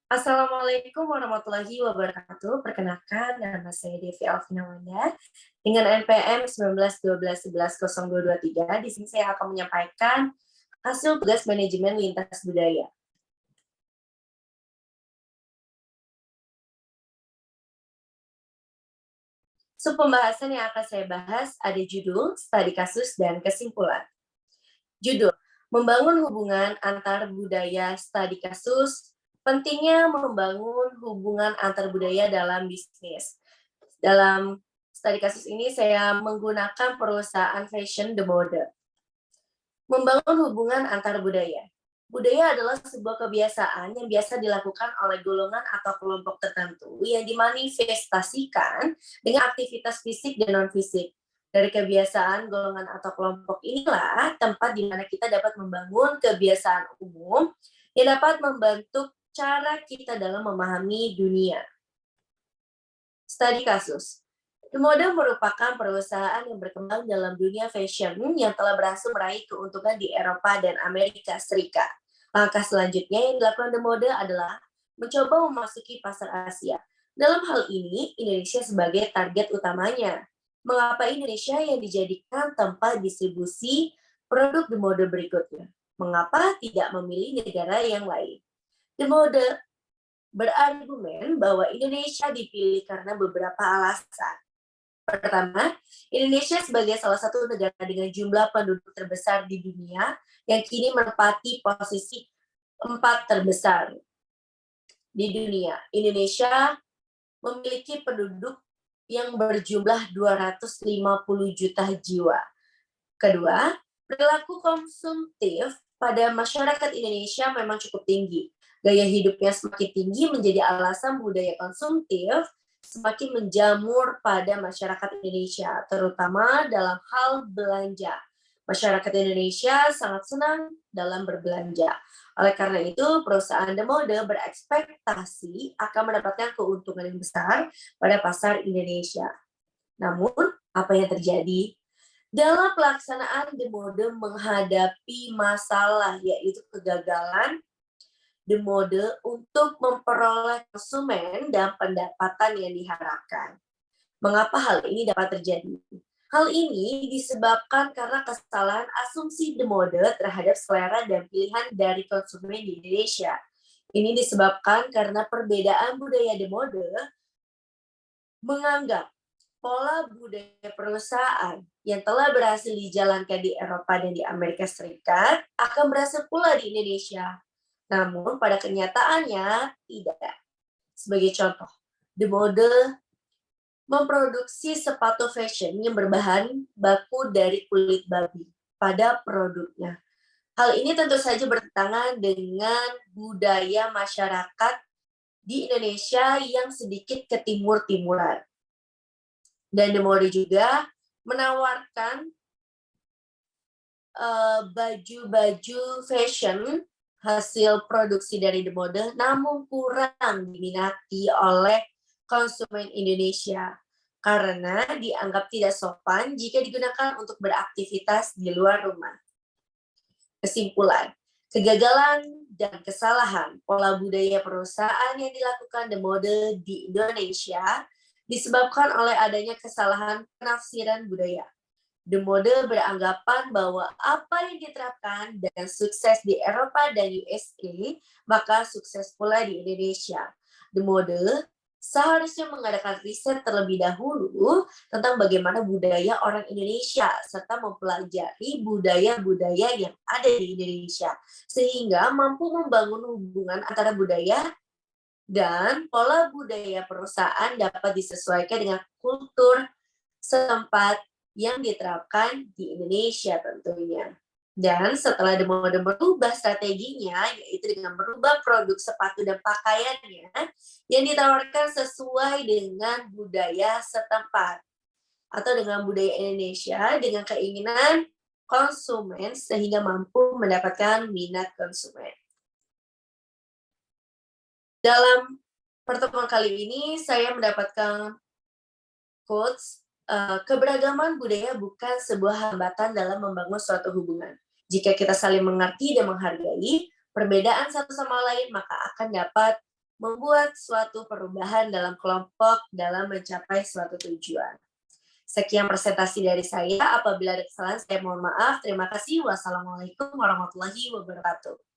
Assalamualaikum warahmatullahi wabarakatuh. Perkenalkan, nama saya Devi Alvinawanda dengan NPM 1912110223. Di sini saya akan menyampaikan hasil tugas manajemen lintas budaya. Pembahasan yang akan saya bahas ada judul, studi kasus, dan kesimpulan. Judul, membangun hubungan antar budaya studi kasus, pentingnya membangun hubungan antar budaya dalam bisnis. Dalam studi kasus ini saya menggunakan perusahaan fashion The Mode. Membangun hubungan antar budaya. Budaya adalah sebuah kebiasaan yang biasa dilakukan oleh golongan atau kelompok tertentu yang dimanifestasikan dengan aktivitas fisik dan non-fisik. Dari kebiasaan golongan atau kelompok inilah tempat di mana kita dapat membangun kebiasaan umum yang dapat membentuk cara kita dalam memahami dunia. Studi kasus. The Mode merupakan perusahaan yang berkembang dalam dunia fashion yang telah berhasil meraih keuntungan di Eropa dan Amerika Serikat. Langkah selanjutnya yang dilakukan The Mode adalah mencoba memasuki pasar Asia. Dalam hal ini, Indonesia sebagai target utamanya. Mengapa Indonesia yang dijadikan tempat distribusi produk The Mode berikutnya? Mengapa tidak memilih negara yang lain? The Mode berargumen bahwa Indonesia dipilih karena beberapa alasan. Pertama, Indonesia sebagai salah satu negara dengan jumlah penduduk terbesar di dunia yang kini menempati posisi 4 terbesar di dunia. Indonesia memiliki penduduk yang berjumlah 250 juta jiwa. Kedua, perilaku konsumtif pada masyarakat Indonesia memang cukup tinggi. Gaya hidupnya semakin tinggi menjadi alasan budaya konsumtif semakin menjamur pada masyarakat Indonesia, terutama dalam hal belanja. Masyarakat Indonesia sangat senang dalam berbelanja. Oleh karena itu, perusahaan The Mode berekspektasi akan mendapatkan keuntungan yang besar pada pasar Indonesia. Namun, apa yang terjadi? Dalam pelaksanaan The Mode menghadapi masalah, yaitu kegagalan The Mode untuk memperoleh konsumen dan pendapatan yang diharapkan. Mengapa hal ini dapat terjadi? Hal ini disebabkan karena kesalahan asumsi The Mode terhadap selera dan pilihan dari konsumen di Indonesia. Ini disebabkan karena perbedaan budaya The Mode menganggap pola budaya perusahaan yang telah berhasil dijalankan di Eropa dan di Amerika Serikat akan berhasil pula di Indonesia. Namun pada kenyataannya tidak. Sebagai contoh, The Mode memproduksi sepatu fashion yang berbahan baku dari kulit babi pada produknya. Hal ini tentu saja bertentangan dengan budaya masyarakat di Indonesia yang sedikit ketimur-timuran. Dan The Mode juga menawarkan baju-baju fashion hasil produksi dari The Mode namun kurang diminati oleh konsumen Indonesia karena dianggap tidak sopan jika digunakan untuk beraktivitas di luar rumah. Kesimpulan, kegagalan dan kesalahan pola budaya perusahaan yang dilakukan The Mode di Indonesia disebabkan oleh adanya kesalahan penafsiran budaya. The Mode beranggapan bahwa apa yang diterapkan dan sukses di Eropa dan USA, maka sukses pula di Indonesia. The Mode seharusnya mengadakan riset terlebih dahulu tentang bagaimana budaya orang Indonesia, serta mempelajari budaya-budaya yang ada di Indonesia, sehingga mampu membangun hubungan antara budaya dan pola budaya perusahaan dapat disesuaikan dengan kultur setempat yang diterapkan di Indonesia tentunya. Dan setelah The Mode merubah strateginya, yaitu dengan merubah produk sepatu dan pakaiannya yang ditawarkan sesuai dengan budaya setempat atau dengan budaya Indonesia dengan keinginan konsumen sehingga mampu mendapatkan minat konsumen. Dalam pertemuan kali ini saya mendapatkan quotes, keberagaman budaya bukan sebuah hambatan dalam membangun suatu hubungan. Jika kita saling mengerti dan menghargai perbedaan satu sama lain, maka akan dapat membuat suatu perubahan dalam kelompok dalam mencapai suatu tujuan. Sekian presentasi dari saya. Apabila ada kesalahan, saya mohon maaf. Terima kasih. Wassalamualaikum warahmatullahi wabarakatuh.